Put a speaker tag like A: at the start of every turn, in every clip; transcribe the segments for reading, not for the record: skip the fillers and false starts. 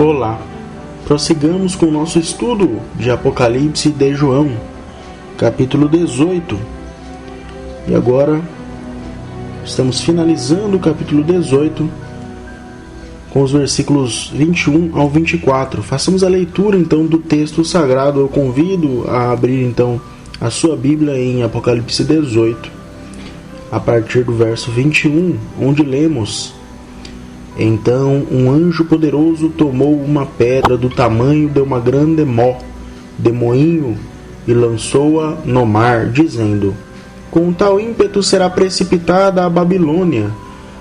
A: Olá, prossigamos com o nosso estudo de Apocalipse de João, capítulo 18. E agora estamos finalizando o capítulo 18 com os versículos 21 ao 24. Façamos a leitura então do texto sagrado. Eu convido a abrir então a sua Bíblia em Apocalipse 18, a partir do verso 21, onde lemos: Então um anjo poderoso tomou uma pedra do tamanho de uma grande de moinho e lançou-a no mar, dizendo: Com tal ímpeto será precipitada a Babilônia,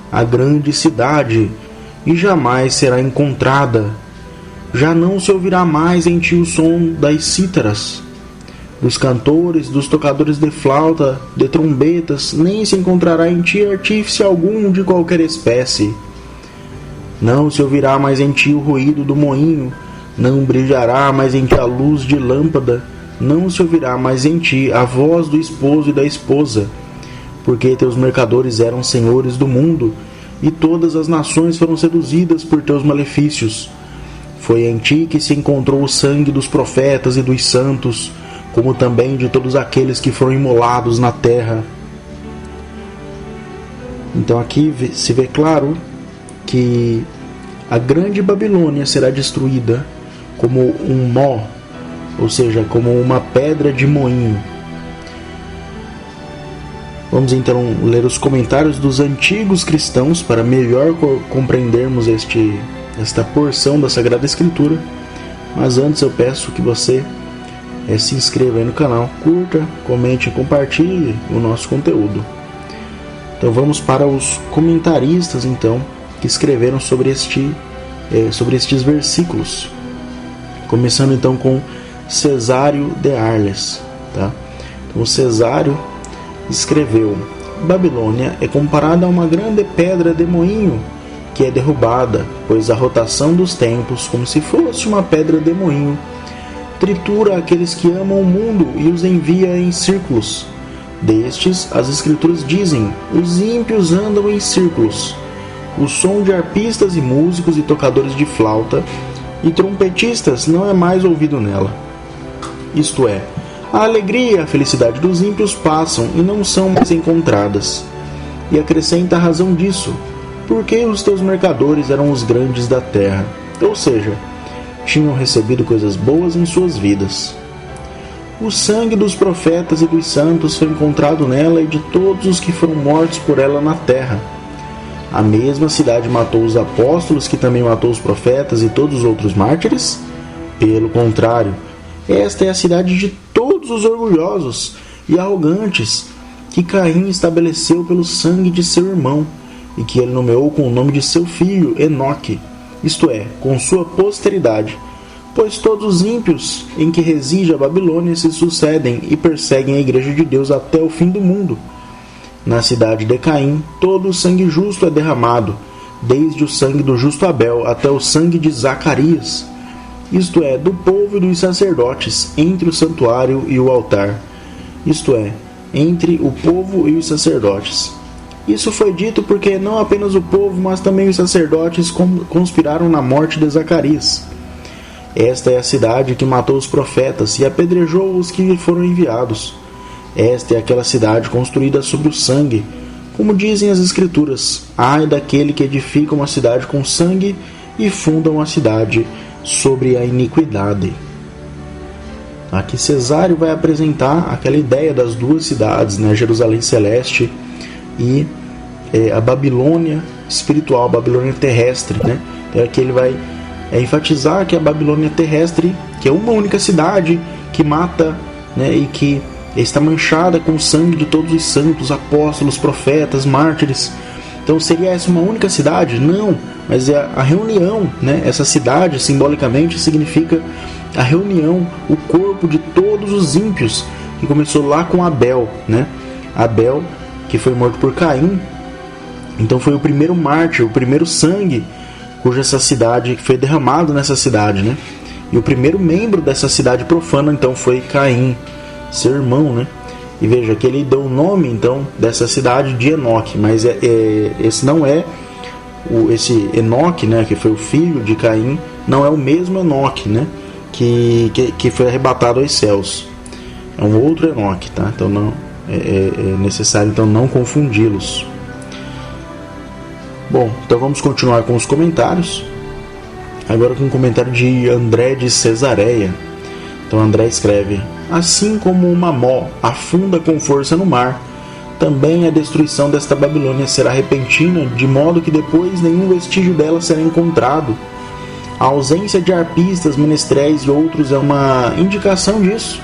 A: a grande cidade, e jamais será encontrada. Já não se ouvirá mais em ti o som das cítaras, dos cantores, dos tocadores de flauta, de trombetas, nem se encontrará em ti artífice algum de qualquer espécie. Não se ouvirá mais em ti o ruído do moinho, não brilhará mais em ti a luz de lâmpada, não se ouvirá mais em ti a voz do esposo e da esposa, porque teus mercadores eram senhores do mundo, e todas as nações foram seduzidas por teus malefícios. Foi em ti que se encontrou o sangue dos profetas e dos santos, como também de todos aqueles que foram imolados na terra. Então aqui se vê claro que a grande Babilônia será destruída como um nó, ou seja, como uma pedra de moinho. Vamos então ler os comentários dos antigos cristãos para melhor compreendermos esta porção da Sagrada Escritura. Mas antes eu peço que você se inscreva aí no canal, curta, comente e compartilhe o nosso conteúdo. Então vamos para os comentaristas então que escreveram sobre estes versículos. Começando então com Cesário de Arles. Tá? Então, o Cesário escreveu: Babilônia é comparada a uma grande pedra de moinho que é derrubada, pois a rotação dos tempos, como se fosse uma pedra de moinho, tritura aqueles que amam o mundo e os envia em círculos. Destes, as Escrituras dizem: os ímpios andam em círculos. O som de arpistas e músicos e tocadores de flauta e trompetistas não é mais ouvido nela. Isto é, a alegria e a felicidade dos ímpios passam e não são mais encontradas. E acrescenta a razão disso: porque os teus mercadores eram os grandes da terra, ou seja, tinham recebido coisas boas em suas vidas. O sangue dos profetas e dos santos foi encontrado nela e de todos os que foram mortos por ela na terra. A mesma cidade matou os apóstolos, que também matou os profetas e todos os outros mártires? Pelo contrário, esta é a cidade de todos os orgulhosos e arrogantes que Caim estabeleceu pelo sangue de seu irmão e que ele nomeou com o nome de seu filho Enoque, isto é, com sua posteridade, pois todos os ímpios em que reside a Babilônia se sucedem e perseguem a igreja de Deus até o fim do mundo. Na cidade de Caim, todo o sangue justo é derramado, desde o sangue do justo Abel até o sangue de Zacarias, isto é, do povo e dos sacerdotes, entre o santuário e o altar, isto é, entre o povo e os sacerdotes. Isso foi dito porque não apenas o povo, mas também os sacerdotes conspiraram na morte de Zacarias. Esta é a cidade que matou os profetas e apedrejou os que lhe foram enviados. Esta é aquela cidade construída sobre o sangue, como dizem as Escrituras: ai daquele que edifica uma cidade com sangue e funda uma cidade sobre a iniquidade. Aqui Cesário vai apresentar aquela ideia das duas cidades, né? Jerusalém Celeste e a Babilônia espiritual, a Babilônia terrestre, né? Então aqui ele vai enfatizar que a Babilônia terrestre, que é uma única cidade que mata, né, e que está manchada com o sangue de todos os santos, apóstolos, profetas, mártires. Então seria essa uma única cidade? Não, mas é a reunião, né? Essa cidade simbolicamente significa a reunião, o corpo de todos os ímpios, que começou lá com Abel, né? Abel, que foi morto por Caim, então foi o primeiro mártir, o primeiro sangue cuja essa cidade foi derramado nessa cidade, né? E o primeiro membro dessa cidade profana então foi Caim, seu irmão, né? E veja que ele deu o nome então dessa cidade de Enoque, mas esse não é esse Enoque, né, que foi o filho de Caim, não é o mesmo Enoque, né, que foi arrebatado aos céus. É um outro Enoque, tá? Então não é necessário então não confundi-los. Bom, então vamos continuar com os comentários. Agora com um comentário de André de Cesareia. Então André escreve: assim como uma mó afunda com força no mar, também a destruição desta Babilônia será repentina, de modo que depois nenhum vestígio dela será encontrado. A ausência de arpistas, menestréis e outros é uma indicação disso,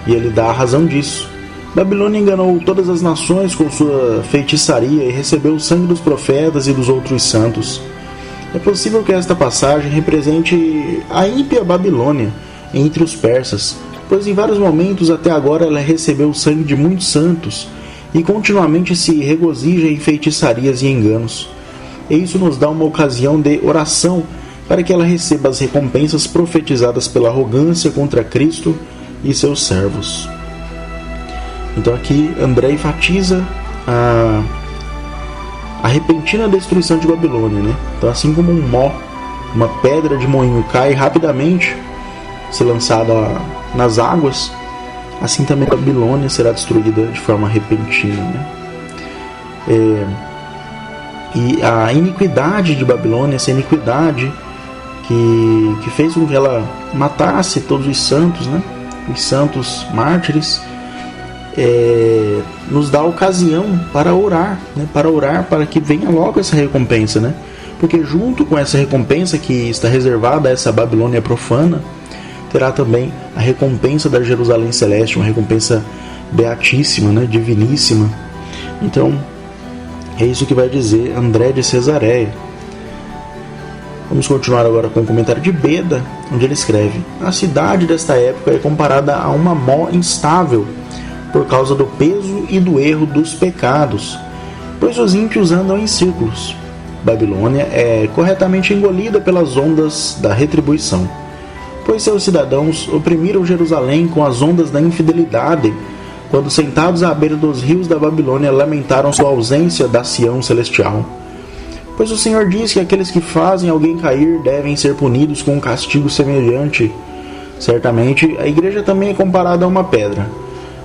A: e ele dá a razão disso. Babilônia enganou todas as nações com sua feitiçaria e recebeu o sangue dos profetas e dos outros santos. É possível que esta passagem represente a ímpia Babilônia entre os persas, pois em vários momentos até agora ela recebeu o sangue de muitos santos e continuamente se regozija em feitiçarias e enganos. E isso nos dá uma ocasião de oração para que ela receba as recompensas profetizadas pela arrogância contra Cristo e seus servos. Então aqui André enfatiza a repentina destruição de Babilônia, né? Então assim como um mó, uma pedra de moinho cai rapidamente, se lançada nas águas, assim também a Babilônia será destruída de forma repentina, né? E a iniquidade de Babilônia, essa iniquidade que fez com que ela matasse todos os santos, né? Os santos mártires, nos dá ocasião para orar, né? Para que venha logo essa recompensa, né? Porque junto com essa recompensa que está reservada a essa Babilônia profana, terá também a recompensa da Jerusalém Celeste, uma recompensa beatíssima, né? Diviníssima. Então, é isso que vai dizer André de Cesareia. Vamos continuar agora com o comentário de Beda, onde ele escreve: a cidade desta época é comparada a uma mó instável, por causa do peso e do erro dos pecados, pois os ímpios andam em círculos. Babilônia é corretamente engolida pelas ondas da retribuição, pois seus cidadãos oprimiram Jerusalém com as ondas da infidelidade, quando sentados à beira dos rios da Babilônia lamentaram sua ausência da Sião celestial. Pois o Senhor diz que aqueles que fazem alguém cair devem ser punidos com um castigo semelhante. Certamente, a igreja também é comparada a uma pedra,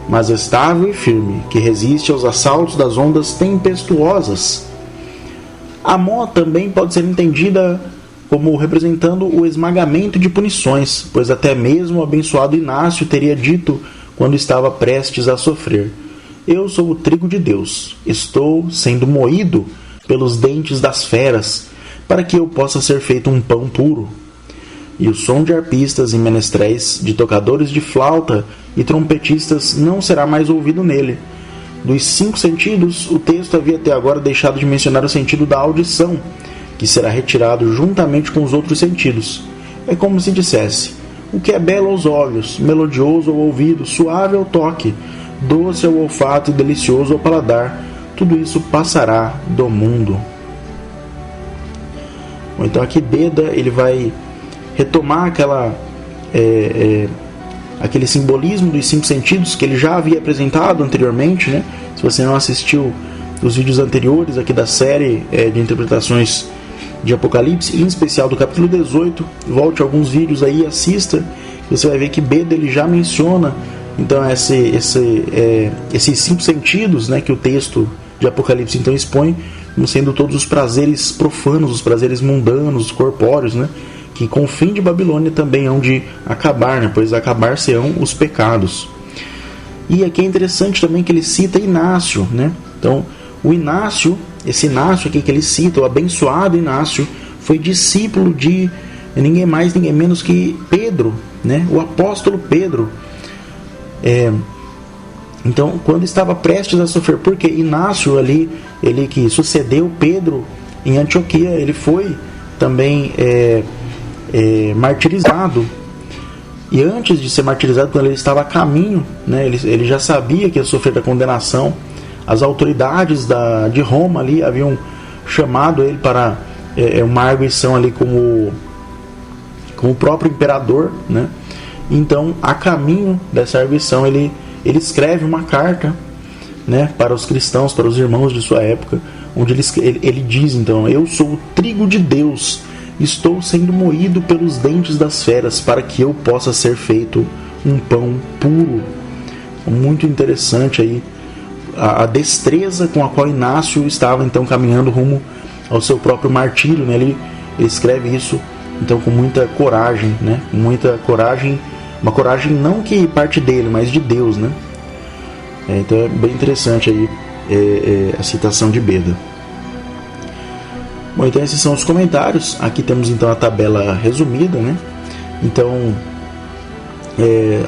A: mas estável e firme, que resiste aos assaltos das ondas tempestuosas. A mó também pode ser entendida como representando o esmagamento de punições, pois até mesmo o abençoado Inácio teria dito, quando estava prestes a sofrer: eu sou o trigo de Deus, estou sendo moído pelos dentes das feras, para que eu possa ser feito um pão puro. E o som de arpistas e menestréis, de tocadores de flauta e trompetistas não será mais ouvido nele. Dos 5 sentidos, o texto havia até agora deixado de mencionar o sentido da audição, que será retirado juntamente com os outros sentidos. É como se dissesse: o que é belo aos olhos, melodioso ao ouvido, suave ao toque, doce ao olfato e delicioso ao paladar, tudo isso passará do mundo. Bom, então aqui Beda ele vai retomar aquele simbolismo dos 5 sentidos que ele já havia apresentado anteriormente, né? Se você não assistiu os vídeos anteriores aqui da série de interpretações de Apocalipse, em especial do capítulo 18, volte alguns vídeos aí e assista. Você vai ver que Beda ele já menciona então esses 5 sentidos, né, que o texto de Apocalipse então expõe como sendo todos os prazeres profanos, os prazeres mundanos, corpóreos, né, que com o fim de Babilônia também hão de acabar, né, pois acabar-se-ão os pecados. E aqui é interessante também que ele cita Inácio, né? Então, o Inácio, esse Inácio aqui que ele cita, o abençoado Inácio, foi discípulo de ninguém mais, ninguém menos que Pedro, né? O apóstolo Pedro. Então, quando estava prestes a sofrer, porque Inácio ali, ele que sucedeu Pedro em Antioquia, ele foi também martirizado. E antes de ser martirizado, quando ele estava a caminho, né, ele já sabia que ia sofrer da condenação. As autoridades de Roma ali haviam chamado ele para uma arguição ali com o próprio imperador, né? Então, a caminho dessa arguição, ele escreve uma carta, né, para os cristãos, para os irmãos de sua época, onde ele diz, então: eu sou o trigo de Deus, estou sendo moído pelos dentes das feras para que eu possa ser feito um pão puro. Muito interessante aí a destreza com a qual Inácio estava então caminhando rumo ao seu próprio martírio, né? Ele escreve isso então com muita coragem, né? Muita coragem, uma coragem não que parte dele, mas de Deus, né? Então é bem interessante aí a citação de Beda. Bom, então esses são os comentários. Aqui temos então a tabela resumida, né? Então,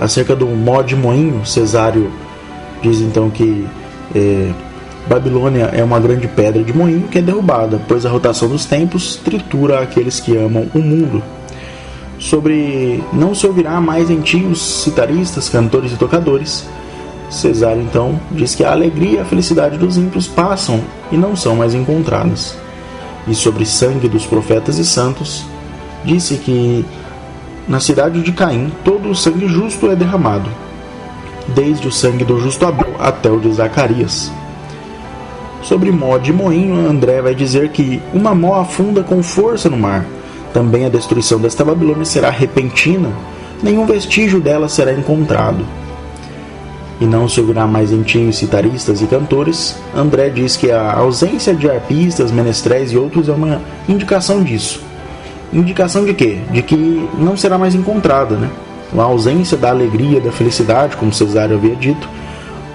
A: acerca do Mó de Moinho, Cesário diz então que Babilônia é uma grande pedra de moinho que é derrubada, pois a rotação dos tempos tritura aqueles que amam o mundo. Sobre não se ouvirá mais em ti os citaristas, cantores e tocadores, Cesário então diz que a alegria e a felicidade dos ímpios passam e não são mais encontradas. E sobre sangue dos profetas e santos, disse que na cidade de Caim todo o sangue justo é derramado, desde o sangue do justo Abel até o de Zacarias. Sobre Mó de Moinho, André vai dizer que uma mó afunda com força no mar. Também a destruição desta Babilônia será repentina, nenhum vestígio dela será encontrado. E não se ouvirá mais em ti citaristas e cantores. André diz que a ausência de arpistas, menestréis e outros é uma indicação disso. Indicação de quê? De que não será mais encontrada, né? A ausência da alegria, da felicidade, como Cesário havia dito,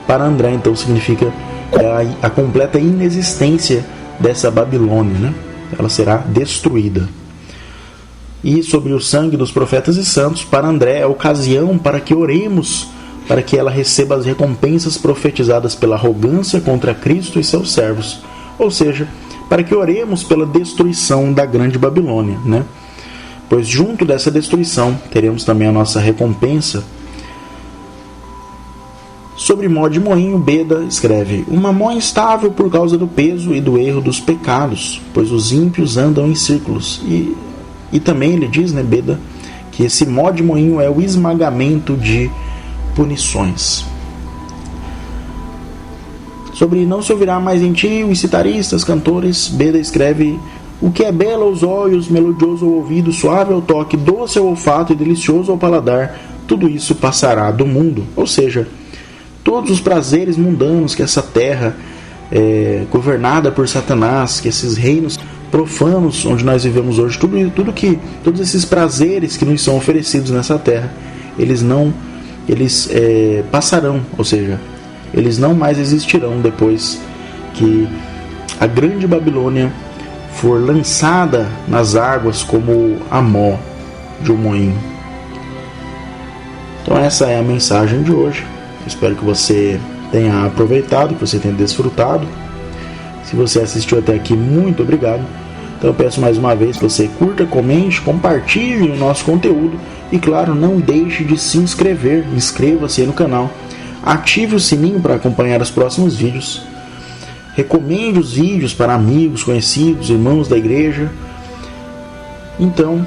A: para André então significa a completa inexistência dessa Babilônia, né? Ela será destruída. E sobre o sangue dos profetas e santos, para André é ocasião para que oremos, para que ela receba as recompensas profetizadas pela arrogância contra Cristo e seus servos, ou seja, para que oremos pela destruição da grande Babilônia, né? Pois junto dessa destruição teremos também a nossa recompensa. Sobre Mó de Moinho, Beda escreve: uma mó instável por causa do peso e do erro dos pecados, pois os ímpios andam em círculos. E também ele diz, né, Beda, que esse Mó de Moinho é o esmagamento de punições. Sobre não se ouvirá mais em ti os citaristas, cantores, Beda escreve: o que é belo aos olhos, melodioso ao ouvido, suave ao toque, doce ao olfato e delicioso ao paladar, tudo isso passará do mundo. Ou seja, todos os prazeres mundanos que essa terra governada por Satanás, que esses reinos profanos onde nós vivemos hoje, todos esses prazeres que nos são oferecidos nessa terra, eles passarão, ou seja, eles não mais existirão depois que a grande Babilônia for lançada nas águas como a mó de um moinho. Então essa é a mensagem de hoje. Espero que você tenha aproveitado, que você tenha desfrutado. Se você assistiu até aqui, muito obrigado. Então eu peço mais uma vez que você curta, comente, compartilhe o nosso conteúdo e, claro, não deixe de se inscrever. Inscreva-se aí no canal, ative o sininho para acompanhar os próximos vídeos. Recomende os vídeos para amigos, conhecidos, irmãos da igreja. Então,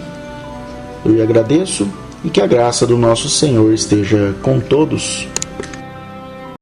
A: eu lhe agradeço e que a graça do nosso Senhor esteja com todos.